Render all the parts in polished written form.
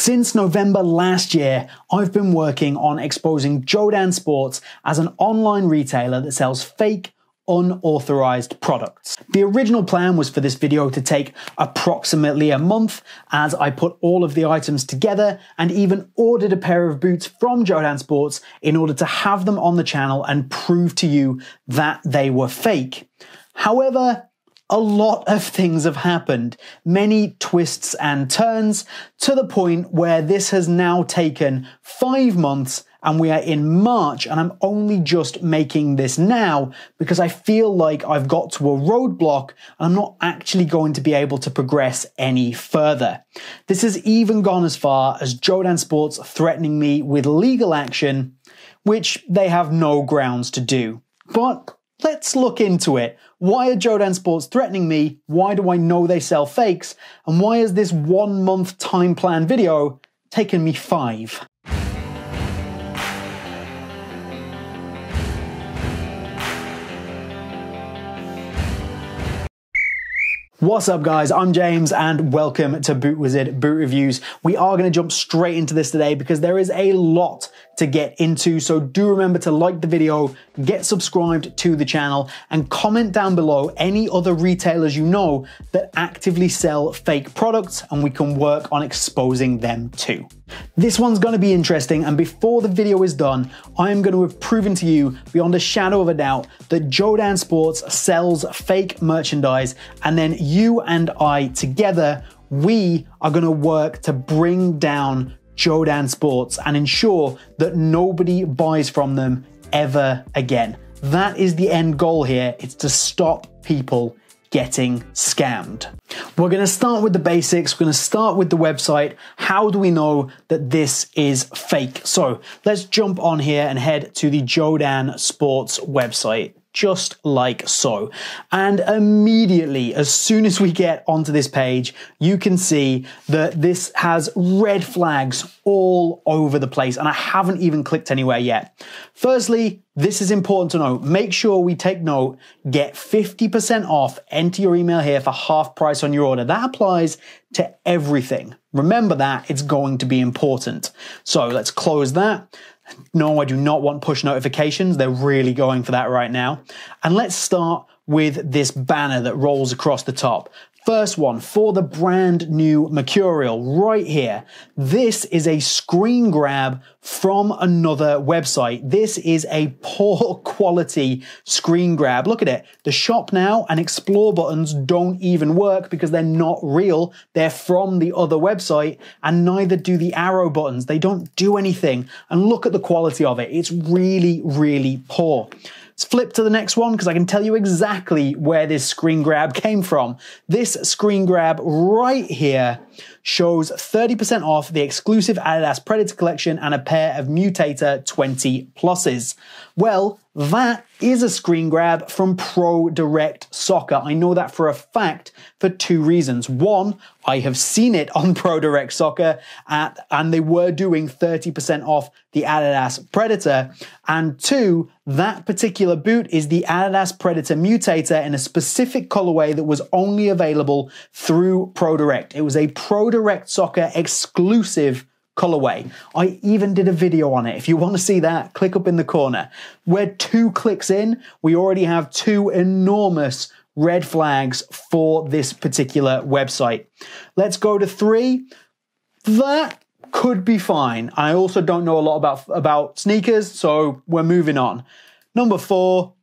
Since November last year, I've been working on exposing JoDan Sports as an online retailer that sells fake, unauthorized products. The original plan was for this video to take approximately a month as I put all of the items together and even ordered a pair of boots from JoDan Sports in order to have them on the channel and prove to you that they were fake. However, a lot of things have happened, many twists and turns, to the point where this has now taken 5 months and we are in March and I'm only just making this now because I feel like I've got to a roadblock and I'm not actually going to be able to progress any further. This has even gone as far as JoDan Sports threatening me with legal action, which they have no grounds to do. But let's look into it. Why are JoDan Sports threatening me? Why do I know they sell fakes? And why has this 1 month time plan video taken me 5? What's up guys, I'm James and welcome to BootWizard Boot Reviews. We are going to jump straight into this today because there is a lot to get into, so do remember to like the video, get subscribed to the channel, and comment down below any other retailers you know that actively sell fake products and we can work on exposing them too. This one's going to be interesting, and before the video is done, I am going to have proven to you beyond a shadow of a doubt that JoDan Sports sells fake merchandise, and then you and I together, we are going to work to bring down JoDan Sports and ensure that nobody buys from them ever again. That is the end goal here. It's to stop people getting scammed. We're going to start with the basics. We're going to start with the website. How do we know that this is fake? So let's jump on here and head to the JoDan Sports website. Just like so. And immediately, as soon as we get onto this page, you can see that this has red flags all over the place, and I haven't even clicked anywhere yet. Firstly, this is important to know. Make sure we take note, get 50% off, enter your email here for half price on your order. That applies to everything. Remember that, it's going to be important. So let's close that. No, I do not want push notifications. They're really going for that right now. And let's start with this banner that rolls across the top. First one, for the brand new mercurial right here. This is a screen grab from another website. This is a poor quality screen grab. Look at it. The shop now and explore buttons don't even work because they're not real. They're from the other website, and neither do the arrow buttons. They don't do anything. And look at the quality of it. It's really, really poor. Let's flip to the next one because I can tell you exactly where this screen grab came from. This screen grab right here shows 30% off the exclusive Adidas Predator collection and a pair of Mutator 20 pluses. Well, that is a screen grab from Pro Direct Soccer. I know that for a fact for 2 reasons. One, I have seen it on Pro Direct Soccer and they were doing 30% off the Adidas Predator. And 2, that particular boot is the Adidas Predator Mutator in a specific colorway that was only available through Pro Direct. It was a Pro Direct Soccer exclusive colorway. I even did a video on it. If you want to see that, click up in the corner. We're 2 clicks in. We already have 2 enormous red flags for this particular website. Let's go to 3. That could be fine. I also don't know a lot about sneakers, so we're moving on. Number 4,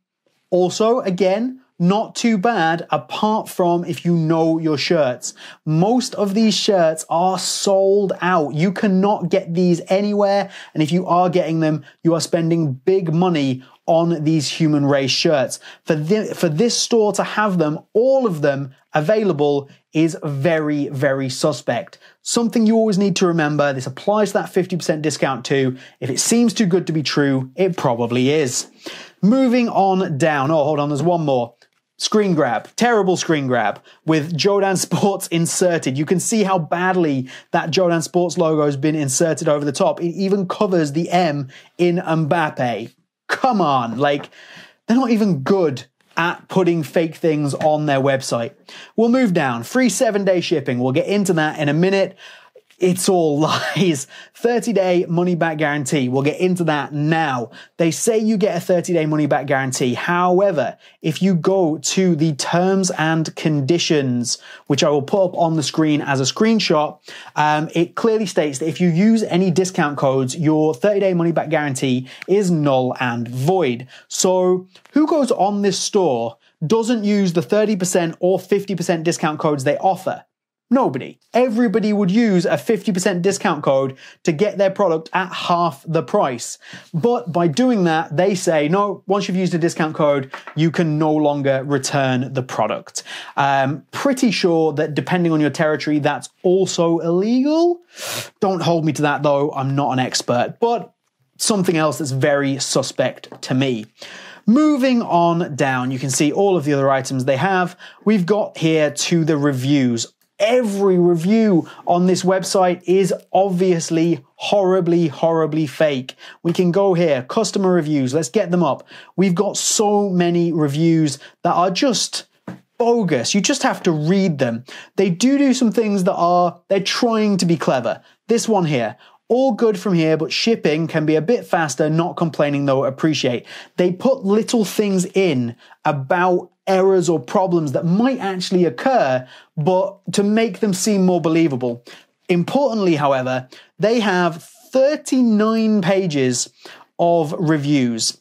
also, again, not too bad, apart from if you know your shirts. Most of these shirts are sold out. You cannot get these anywhere, and if you are getting them, you are spending big money on these human race shirts. For this store to have them, all of them available, is very, very suspect. Something you always need to remember, this applies to that 50% discount too. If it seems too good to be true, it probably is. Moving on down, oh, hold on, there's one more. Screen grab, terrible screen grab with JoDan Sports inserted. You can see how badly that JoDan Sports logo has been inserted over the top. It even covers the M in Mbappe. Come on, like, they're not even good at putting fake things on their website. We'll move down. Free 7-day shipping. We'll get into that in a minute. It's all lies. 30-day money-back guarantee. We'll get into that now. They say you get a 30-day money-back guarantee. However, if you go to the terms and conditions, which I will put up on the screen as a screenshot, it clearly states that if you use any discount codes, your 30-day money-back guarantee is null and void. So who goes on this store doesn't use the 30% or 50% discount codes they offer? Nobody. Everybody would use a 50% discount code to get their product at half the price. But by doing that, they say, no, once you've used a discount code, you can no longer return the product. Pretty sure that depending on your territory, that's also illegal. Don't hold me to that though. I'm not an expert, but something else that's very suspect to me. Moving on down, you can see all of the other items they have. We've got here to the reviews. Every review on this website is obviously horribly, horribly fake. We can go here, customer reviews, let's get them up. We've got so many reviews that are just bogus. You just have to read them. They do some things that they're trying to be clever. This one here. All good from here, but shipping can be a bit faster, not complaining though, appreciate. They put little things in about errors or problems that might actually occur, but to make them seem more believable. Importantly, however, they have 39 pages of reviews.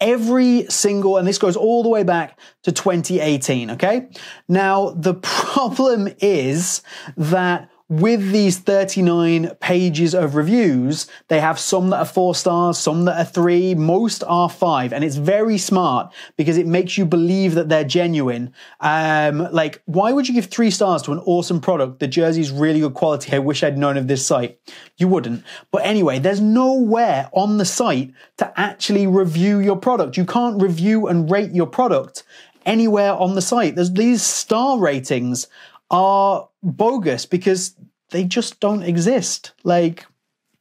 Every single, and this goes all the way back to 2018, okay? Now, the problem is that with these 39 pages of reviews, they have some that are 4 stars, some that are 3, most are 5, and it's very smart because it makes you believe that they're genuine. Like, why would you give 3 stars to an awesome product? The jersey's really good quality. I wish I'd known of this site. You wouldn't. But anyway, there's nowhere on the site to actually review your product. You can't review and rate your product anywhere on the site. These star ratings are bogus because they just don't exist. Like,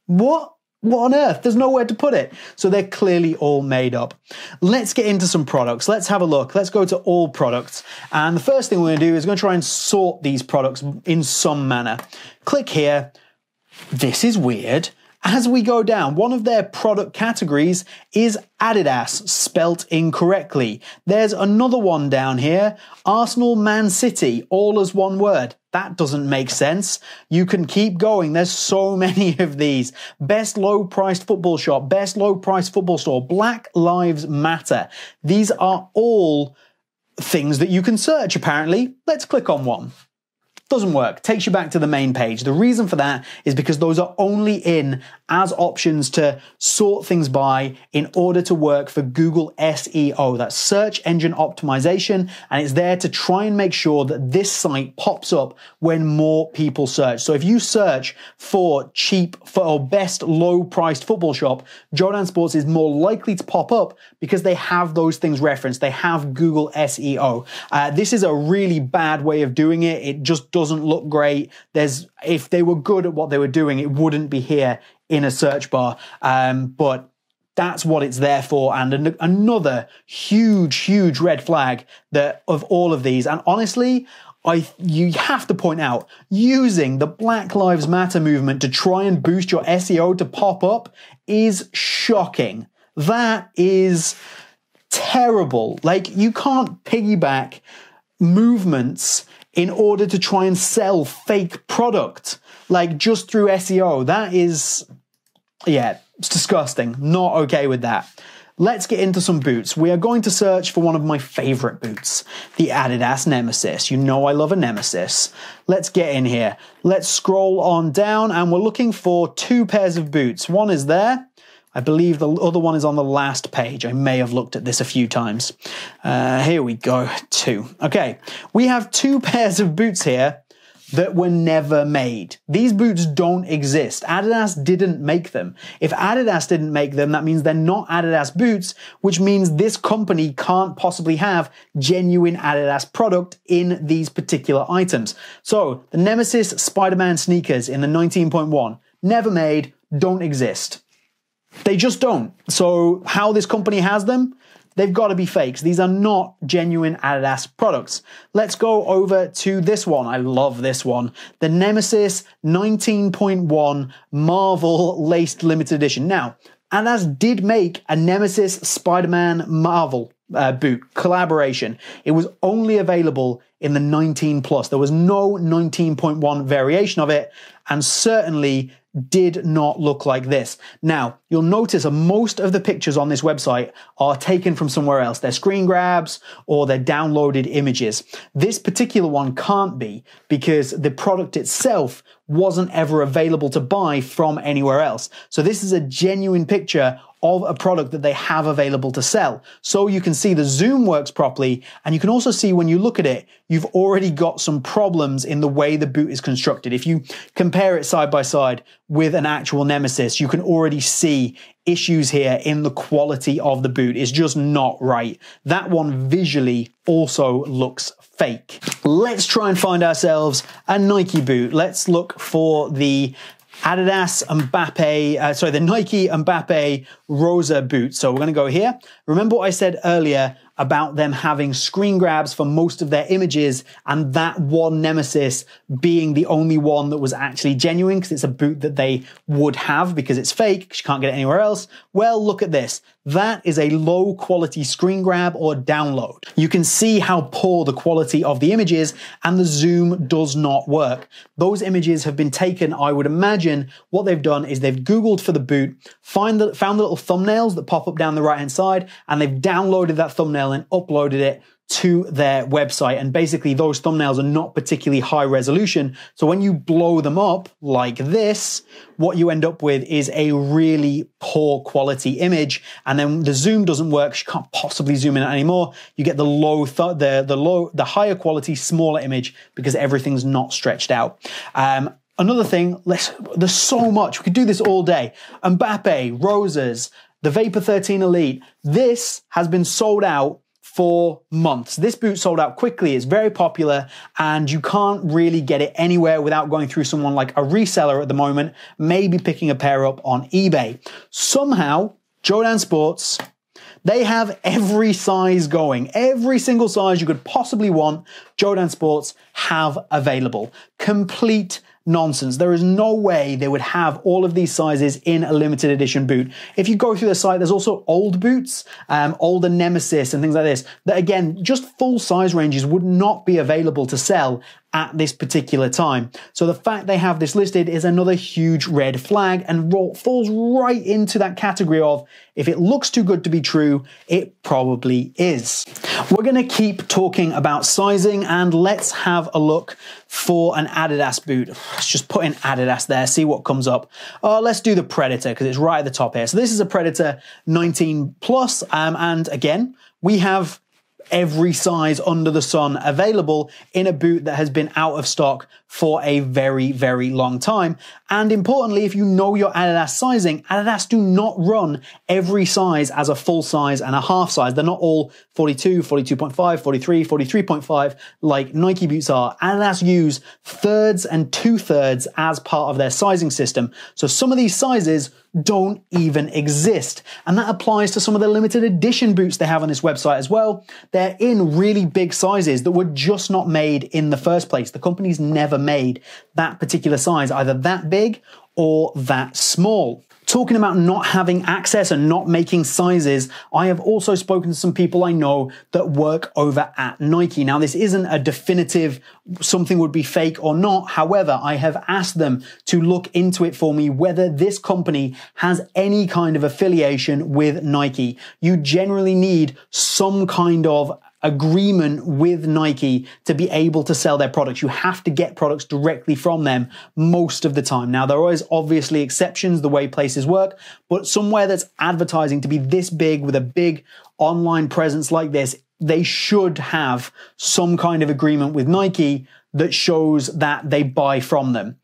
what on earth? There's nowhere to put it. So they're clearly all made up. Let's get into some products. Let's have a look. Let's go to all products. And the first thing we're going to do is going to try and sort these products in some manner. Click here. This is weird. As we go down, one of their product categories is Adidas, spelt incorrectly. There's another one down here, Arsenal, Man City, all as one word. That doesn't make sense. You can keep going. There's so many of these. Best low-priced football shop, best low-priced football store, Black Lives Matter. These are all things that you can search, apparently. Let's click on one. Doesn't work, takes you back to the main page. The reason for that is because those are only in as options to sort things by in order to work for Google SEO. That's search engine optimization, and it's there to try and make sure that this site pops up when more people search. So if you search for best low-priced football shop, JoDan Sports is more likely to pop up because they have those things referenced. They have Google SEO. This is a really bad way of doing it. It just doesn't look great. If they were good at what they were doing, it wouldn't be here in a search bar. But that's what it's there for. And another huge red flag of all of these. And honestly, you have to point out, using the Black Lives Matter movement to try and boost your SEO to pop up is shocking. That is terrible. Like, you can't piggyback movements in order to try and sell fake product, like just through SEO. That is, yeah, it's disgusting. Not okay with that. Let's get into some boots. We are going to search for one of my favorite boots, the Adidas Nemesis. You know I love a Nemesis. Let's get in here. Let's scroll on down, and we're looking for 2 pairs of boots. One is there. I believe the other one is on the last page. I may have looked at this a few times. Here we go, 2. Okay, we have 2 pairs of boots here that were never made. These boots don't exist. Adidas didn't make them. If Adidas didn't make them, that means they're not Adidas boots, which means this company can't possibly have genuine Adidas product in these particular items. So the Nemesis Spider-Man sneakers in the 19.1, never made, don't exist. They just don't. So how this company has them, they've got to be fakes. These are not genuine Adidas products. Let's go over to this one. I love this one. The Nemesis 19.1 Marvel Laced Limited Edition. Now, Adidas did make a Nemesis Spider-Man Marvel boot collaboration. It was only available in the 19 plus. There was no 19.1 variation of it, and certainly did not look like this. Now, you'll notice most of the pictures on this website are taken from somewhere else. They're screen grabs or they're downloaded images. This particular one can't be, because the product itself wasn't ever available to buy from anywhere else. So this is a genuine picture of a product that they have available to sell. So you can see the zoom works properly, and you can also see when you look at it, you've already got some problems in the way the boot is constructed. If you compare it side by side with an actual Nemesis, you can already see issues here in the quality of the boot. It's just not right. That one visually also looks fake. Let's try and find ourselves a Nike boot. Let's look for the Adidas Mbappe, the Nike Mbappe Rosa boot. So we're going to go here. Remember what I said earlier about them having screen grabs for most of their images, and that one Nemesis being the only one that was actually genuine, because it's a boot that they would have because it's fake, because you can't get it anywhere else. Well, look at this. That is a low quality screen grab or download. You can see how poor the quality of the image is, and the zoom does not work. Those images have been taken, I would imagine what they've done is they've Googled for the boot, found the little thumbnails that pop up down the right hand side, and they've downloaded that thumbnail and uploaded it to their website. And basically those thumbnails are not particularly high resolution. So when you blow them up like this, what you end up with is a really poor quality image. And then the zoom doesn't work. You can't possibly zoom in anymore. You get the higher quality, smaller image because everything's not stretched out. Another thing, there's so much. We could do this all day. Mbappe, Rosas, the Vapor 13 Elite. This has been sold out for months. This boot sold out quickly. It's very popular, and you can't really get it anywhere without going through someone like a reseller at the moment, maybe picking a pair up on eBay. Somehow, JoDan Sports, they have every size going. Every single size you could possibly want, JoDan Sports have available. Complete nonsense. There is no way they would have all of these sizes in a limited edition boot. If you go through the site, there's also old boots, older Nemesis and things like this, that again, just full size ranges would not be available to sell at this particular time. So the fact they have this listed is another huge red flag, and falls right into that category of, if it looks too good to be true, it probably is. We're going to keep talking about sizing, and let's have a look for an Adidas boot. Let's just put in Adidas there, see what comes up. Let's do the Predator because it's right at the top here. So this is a Predator 19 plus, and again, we have every size under the sun available in a boot that has been out of stock for a very, very long time. And importantly, if you know your Adidas sizing, Adidas do not run every size as a full size and a half size. They're not all 42, 42.5, 43, 43.5 like Nike boots are. Adidas use thirds and 2/3 as part of their sizing system. So some of these sizes don't even exist. And that applies to some of the limited edition boots they have on this website as well. They're in really big sizes that were just not made in the first place. The company's never made that particular size, either that big or that small. Talking about not having access and not making sizes, I have also spoken to some people I know that work over at Nike. Now, this isn't a definitive something would be fake or not. However, I have asked them to look into it for me, whether this company has any kind of affiliation with Nike. You generally need some kind of agreement with Nike to be able to sell their products. You have to get products directly from them most of the time. Now, there are always obviously exceptions the way places work, but somewhere that's advertising to be this big with a big online presence like this, they should have some kind of agreement with Nike that shows that they buy from them.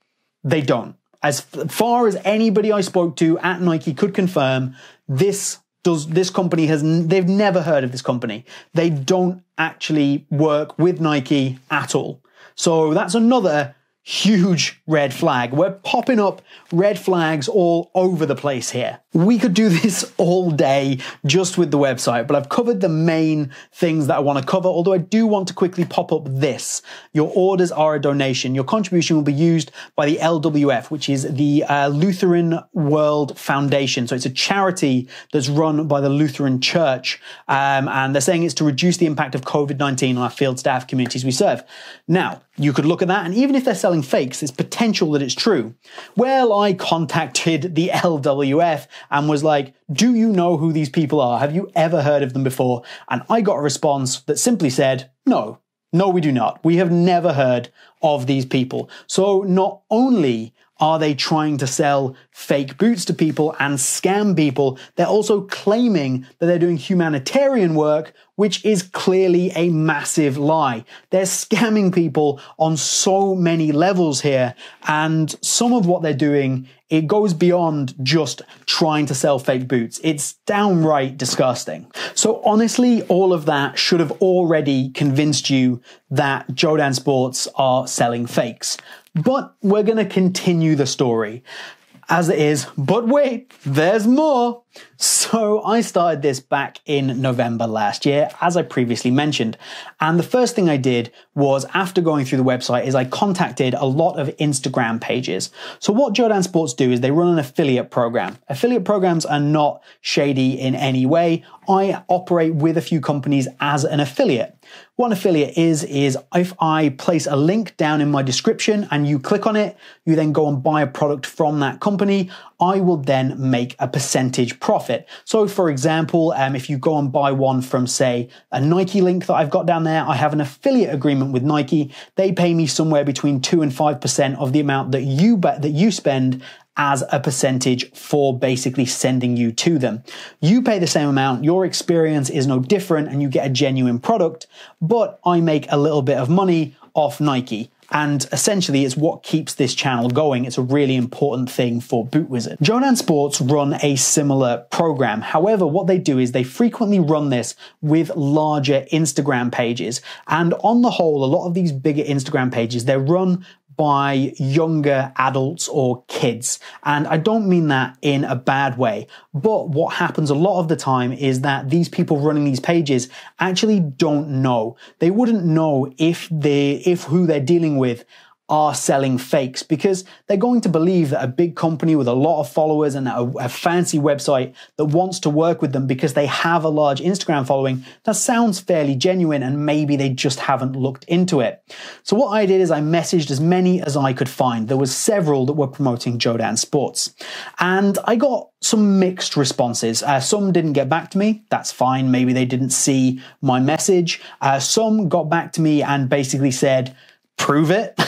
They don't. As far as anybody I spoke to at Nike could confirm, this company they've never heard of this company. They don't actually work with Nike at all. So that's another huge red flag. We're popping up red flags all over the place here. We could do this all day just with the website, but I've covered the main things that I want to cover, although I do want to quickly pop up this. Your orders are a donation. Your contribution will be used by the LWF, which is the Lutheran World Foundation. So it's a charity that's run by the Lutheran Church, and they're saying it's to reduce the impact of COVID-19 on our field staff communities we serve. Now, you could look at that, and even if they're selling fakes, there's potential that it's true. Well, I contacted the LWF and was like, do you know who these people are? Have you ever heard of them before? And I got a response that simply said, no, we do not. We have never heard of these people. So not only are they trying to sell fake boots to people and scam people, they're also claiming that they're doing humanitarian work, which is clearly a massive lie. They're scamming people on so many levels here, and some of what they're doing, it goes beyond just trying to sell fake boots. It's downright disgusting. So honestly, all of that should have already convinced you that JoDan Sports are selling fakes. But we're going to continue the story as it is. But wait, there's more. So I started this back in November last year, as I previously mentioned. And the first thing I did was, after going through the website, is I contacted a lot of Instagram pages. So what JoDan Sports do is they run an affiliate program. Affiliate programs are not shady in any way. I operate with a few companies as an affiliate. What an affiliate is if I place a link down in my description and you click on it, you then go and buy a product from that company, I will then make a percentage profit. So for example, if you go and buy one from, say, a Nike link that I've got down there, I have an affiliate agreement with Nike. They pay me somewhere between 2 and 5% of the amount that you spend as a percentage for basically sending you to them. You pay the same amount, your experience is no different, and you get a genuine product, but I make a little bit of money off Nike. And essentially, it's what keeps this channel going. It's a really important thing for BootWizard. JoDan Sports run a similar program. However, what they do is they frequently run this with larger Instagram pages. And on the whole, a lot of these bigger Instagram pages, they're run by younger adults or kids. And I don't mean that in a bad way, but what happens a lot of the time is that these people running these pages actually don't know. They wouldn't know if who they're dealing with are selling fakes, because they're going to believe that a big company with a lot of followers and a fancy website that wants to work with them because they have a large Instagram following, that sounds fairly genuine, and maybe they just haven't looked into it. So what I did is I messaged as many as I could find. There was several that were promoting JoDan Sports, and I got some mixed responses. Some didn't get back to me. That's fine. Maybe they didn't see my message. Some got back to me and basically said, prove it,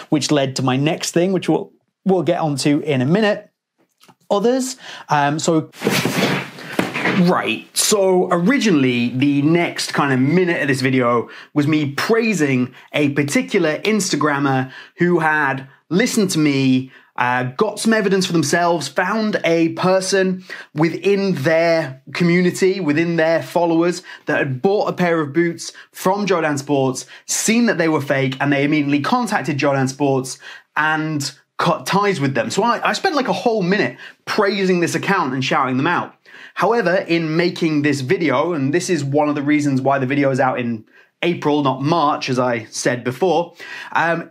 which led to my next thing, which we'll get onto in a minute. Others, so originally the next kind of minute of this video was me praising a particular Instagrammer who had listened to me, got some evidence for themselves, found a person within their community, within their followers, that had bought a pair of boots from JoDan Sports, seen that they were fake, and they immediately contacted JoDan Sports and cut ties with them. So I spent like a whole minute praising this account and shouting them out. However, in making this video, and this is one of the reasons why the video is out in April, not March, as I said before.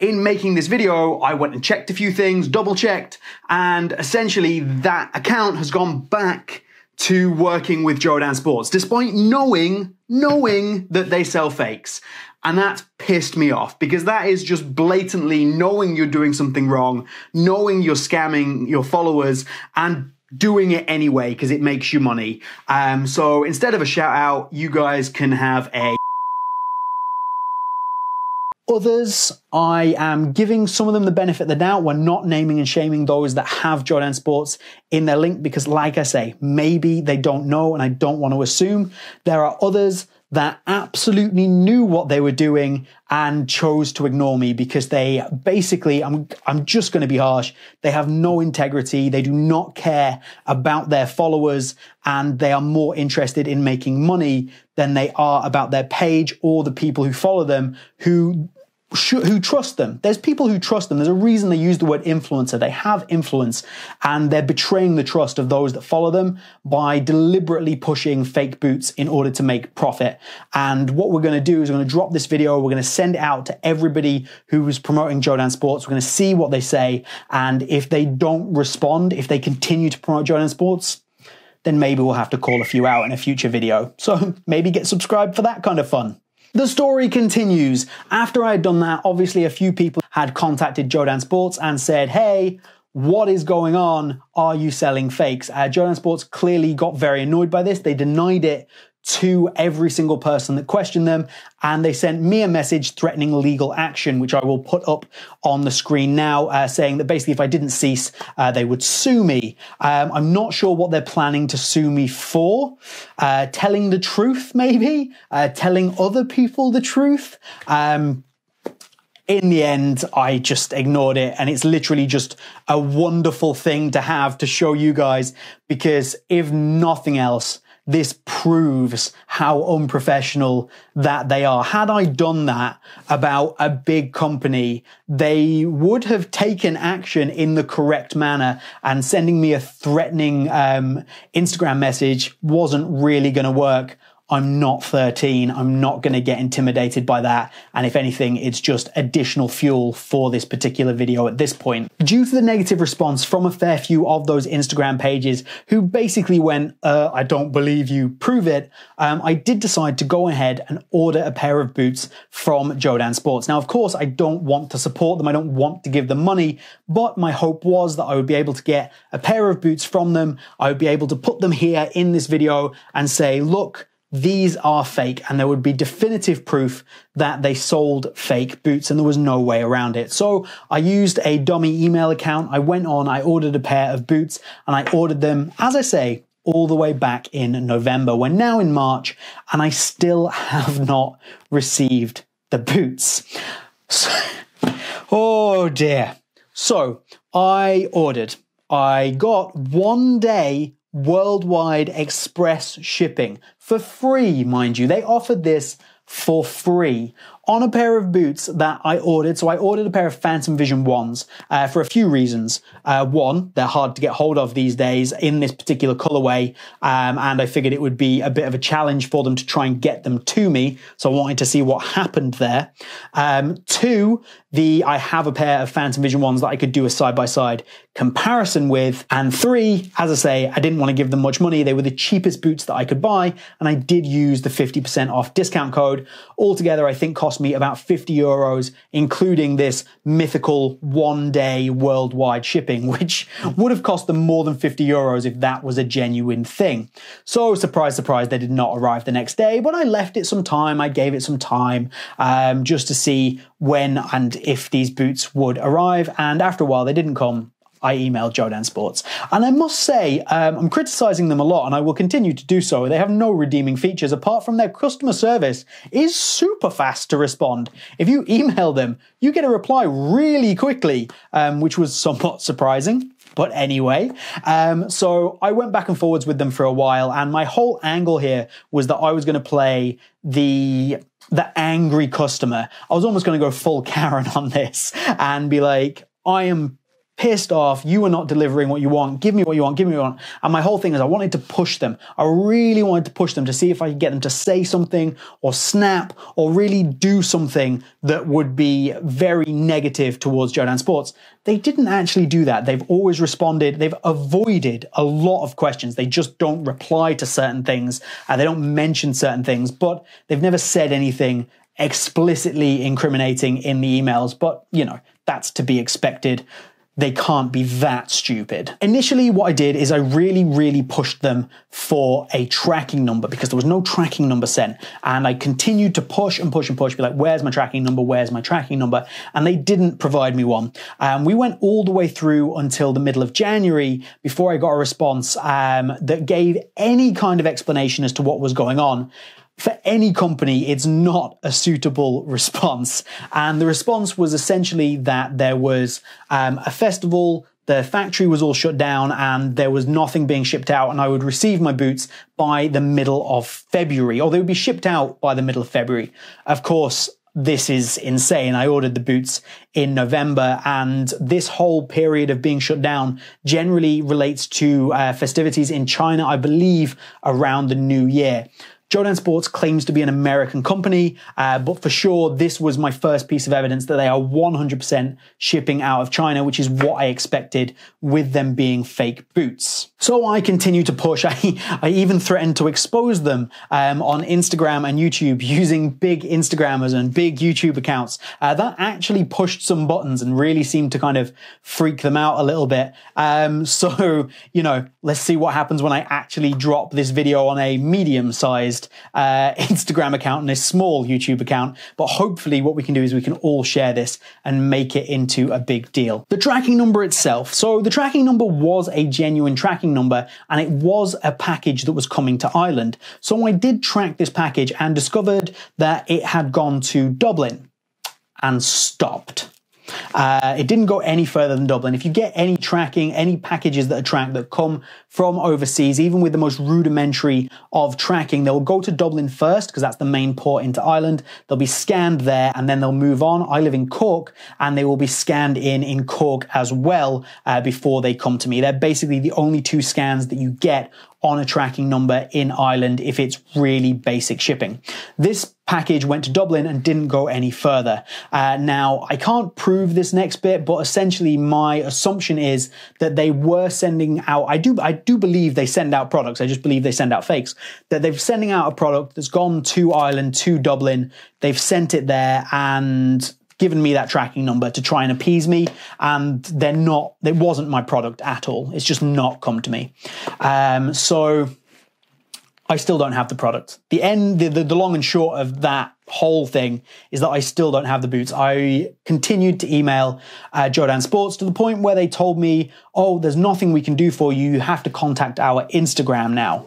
In making this video, I went and checked a few things, double checked, and essentially that account has gone back to working with JoDan Sports, despite knowing that they sell fakes. And that pissed me off, because that is just blatantly knowing you're doing something wrong, knowing you're scamming your followers, and doing it anyway because it makes you money. So instead of a shout out, you guys can have a Others, I am giving some of them the benefit of the doubt. We're not naming and shaming those that have JoDan Sports in their link because, like I say, maybe they don't know and I don't want to assume. There are others that absolutely knew what they were doing and chose to ignore me because they basically, I'm just going to be harsh, they have no integrity, they do not care about their followers, and they are more interested in making money than they are about their page or the people who follow them, who who trust them. There's people who trust them. There's a reason they use the word influencer. They have influence, and they're betraying the trust of those that follow them by deliberately pushing fake boots in order to make profit. And what we're going to do is we're going to drop this video. We're going to send it out to everybody who was promoting JoDan Sports. We're going to see what they say. And if they don't respond, if they continue to promote JoDan Sports, then maybe we'll have to call a few out in a future video. So maybe get subscribed for that kind of fun. The story continues. After I had done that, obviously a few people had contacted JoDan Sports and said, hey, what is going on? Are you selling fakes? JoDan Sports clearly got very annoyed by this. They denied it to every single person that questioned them, and they sent me a message threatening legal action, which I will put up on the screen now, saying that basically if I didn't cease, they would sue me. I'm not sure what they're planning to sue me for. Telling the truth, maybe? Telling other people the truth? In the end, I just ignored it, and it's literally just a wonderful thing to have to show you guys, because if nothing else, this proves how unprofessional that they are. Had I done that about a big company, they would have taken action in the correct manner, and sending me a threatening Instagram message wasn't really going to work. I'm not 13. I'm not going to get intimidated by that. And if anything, it's just additional fuel for this particular video at this point. Due to the negative response from a fair few of those Instagram pages who basically went, I don't believe you, prove it, I did decide to go ahead and order a pair of boots from JoDan Sports. Now, of course, I don't want to support them. I don't want to give them money, but my hope was that I would be able to get a pair of boots from them. I would be able to put them here in this video and say, look, these are fake, and there would be definitive proof that they sold fake boots, and there was no way around it. So I used a dummy email account. I went on, I ordered a pair of boots, and I ordered them, as I say, all the way back in November. We're now in March, and I still have not received the boots. Oh dear. So I got 1 day worldwide express shipping for free, mind you. They offered this for free on a pair of boots that I ordered. So I ordered a pair of Phantom Vision 1s for a few reasons. One, they're hard to get hold of these days in this particular colorway, and I figured it would be a bit of a challenge for them to try and get them to me. So I wanted to see what happened there. Two, I have a pair of Phantom Vision 1s that I could do a side-by-side comparison with. And three, as I say, I didn't want to give them much money. They were the cheapest boots that I could buy, and I did use the 50% off discount code. Altogether, I think cost me about 50 euros, including this mythical 1 day worldwide shipping, which would have cost them more than 50 euros if that was a genuine thing. So surprise, surprise, they did not arrive the next day, but I left it some time. I gave it some time just to see when and if these boots would arrive. And after a while, they didn't come. I emailed JoDan Sports. And I must say, I'm criticizing them a lot, and I will continue to do so. They have no redeeming features apart from their customer service is super fast to respond. If you email them, you get a reply really quickly, which was somewhat surprising. But anyway, so I went back and forwards with them for a while, and my whole angle here was that I was going to play the angry customer. I was almost going to go full Karen on this and be like, I am pissed off, you are not delivering what you want, give me what you want, give me what you want. And my whole thing is I wanted to push them. I really wanted to push them to see if I could get them to say something or snap or really do something that would be very negative towards JoDan Sports. They didn't actually do that. They've always responded. They've avoided a lot of questions. They just don't reply to certain things. They don't mention certain things, but they've never said anything explicitly incriminating in the emails. But, you know, that's to be expected. They can't be that stupid. Initially, what I did is I really pushed them for a tracking number because there was no tracking number sent. And I continued to push and push and push, be like, where's my tracking number? Where's my tracking number? And they didn't provide me one. We went all the way through until the middle of January before I got a response that gave any kind of explanation as to what was going on. For any company, it's not a suitable response. And the response was essentially that there was a festival, the factory was all shut down, and there was nothing being shipped out, and I would receive my boots by the middle of February, or they would be shipped out by the middle of February. Of course, this is insane. I ordered the boots in November, and this whole period of being shut down generally relates to festivities in China, I believe, around the new year. JoDan Sports claims to be an American company, but for sure, this was my first piece of evidence that they are 100% shipping out of China, which is what I expected with them being fake boots. So I continue to push. I even threatened to expose them on Instagram and YouTube using big Instagrammers and big YouTube accounts. That actually pushed some buttons and really seemed to kind of freak them out a little bit. So, you know, let's see what happens when I actually drop this video on a medium-sized Instagram account and a small YouTube account. But hopefully what we can do is we can all share this and make it into a big deal. The tracking number itself. So the tracking number was a genuine tracking number, and it was a package that was coming to Ireland. So I did track this package and discovered that it had gone to Dublin and stopped. It didn't go any further than Dublin. If you get any tracking, any packages that are tracked that come from overseas, even with the most rudimentary of tracking, they'll go to Dublin first because that's the main port into Ireland. They'll be scanned there and then they'll move on. I live in Cork, and they will be scanned in Cork as well before they come to me. They're basically the only two scans that you get on a tracking number in Ireland if it's really basic shipping. This package went to Dublin and didn't go any further. Now, I can't prove this next bit, but essentially my assumption is that they were sending out, I do believe they send out products, I just believe they send out fakes, that they're sending out a product that's gone to Ireland, to Dublin, they've sent it there and given me that tracking number to try and appease me, and it wasn't my product at all. It's just not come to me. So I still don't have the product. The long and short of that whole thing is that I still don't have the boots. I continued to email JoDan Sports to the point where they told me, oh, there's nothing we can do for you. You have to contact our Instagram now.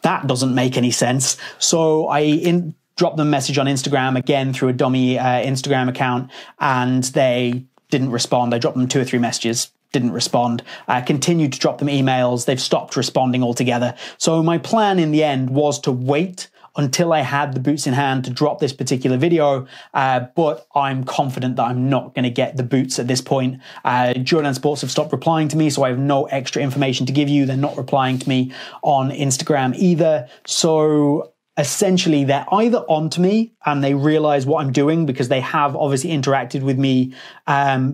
That doesn't make any sense. So I dropped them a message on Instagram again through a dummy Instagram account, and they didn't respond. I dropped them 2 or 3 messages, didn't respond. I continued to drop them emails. They've stopped responding altogether. So my plan in the end was to wait until I had the boots in hand to drop this particular video, but I'm confident that I'm not going to get the boots at this point. JoDan Sports have stopped replying to me, so I have no extra information to give you. They're not replying to me on Instagram either. So essentially, they're either onto me and they realize what I'm doing because they have obviously interacted with me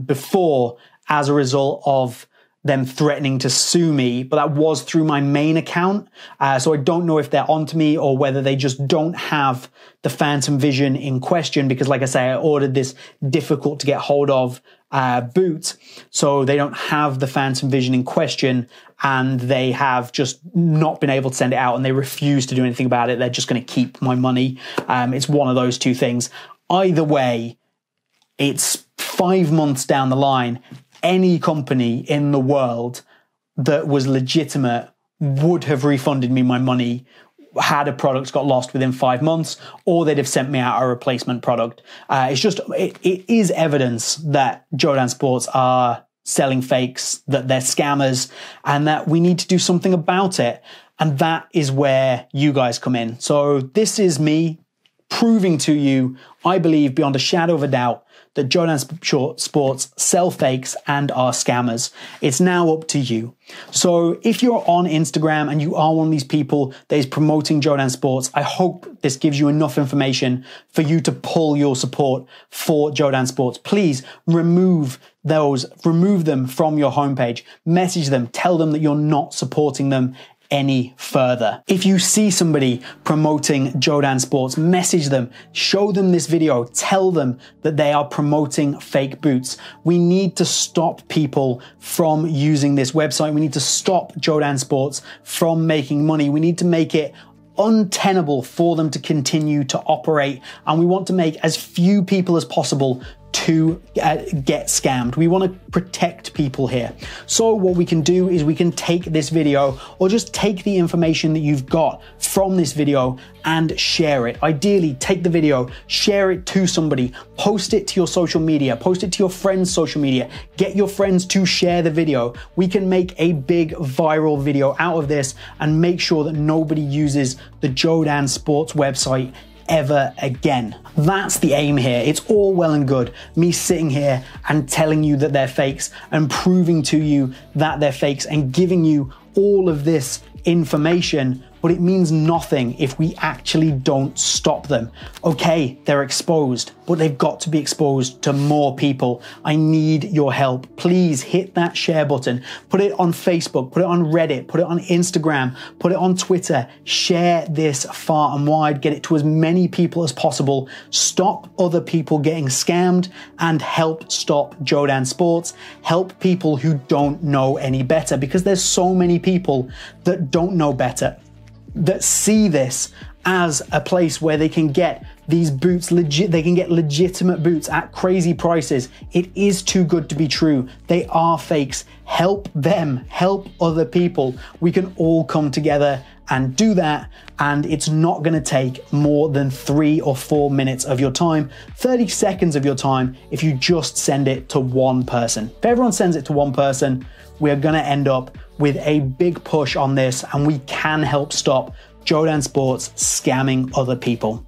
before as a result of them threatening to sue me, but that was through my main account. So I don't know if they're onto me or whether they just don't have the Phantom Vision in question because, like I say, I ordered this difficult to get hold of boot, so they don't have the Phantom Vision in question, and they have just not been able to send it out, and they refuse to do anything about it. They're just going to keep my money. It's one of those two things. Either way, it's 5 months down the line. Any company in the world that was legitimate would have refunded me my money had a product got lost within 5 months, or they'd have sent me out a replacement product. It is evidence that JoDan Sports are selling fakes, that they're scammers, and that we need to do something about it. And that is where you guys come in. So this is me proving to you, I believe beyond a shadow of a doubt, that JoDan Sports sell fakes and are scammers. It's now up to you. So if you're on Instagram and you are one of these people that is promoting JoDan Sports, I hope this gives you enough information for you to pull your support for JoDan Sports. Please remove them from your homepage. Message them, tell them that you're not supporting them any further. If you see somebody promoting JoDan Sports, message them, show them this video, tell them that they are promoting fake boots. We need to stop people from using this website. We need to stop JoDan Sports from making money. We need to make it untenable for them to continue to operate, and we want to make as few people as possible to get scammed. We want to protect people here. So what we can do is we can take this video, or just take the information that you've got from this video and share it. Ideally, take the video, share it to somebody, post it to your social media, post it to your friends' social media, get your friends to share the video. We can make a big viral video out of this and make sure that nobody uses the JoDan Sports website ever again. That's the aim here. It's all well and good me sitting here and telling you that they're fakes and proving to you that they're fakes and giving you all of this information, but it means nothing if we actually don't stop them. Okay, they're exposed, but they've got to be exposed to more people. I need your help. Please hit that share button. Put it on Facebook, put it on Reddit, put it on Instagram, put it on Twitter. Share this far and wide. Get it to as many people as possible. Stop other people getting scammed and help stop JoDan Sports. Help people who don't know any better, because there's so many people that don't know better, that see this as a place where they can get these boots they can get legitimate boots at crazy prices. It is too good to be true. They are fakes. Help them, help other people. We can all come together and do that, and it's not going to take more than 3 or 4 minutes of your time, 30 seconds of your time, if you just send it to one person. If everyone sends it to one person, we're going to end up with a big push on this, and we can help stop JoDan Sports scamming other people.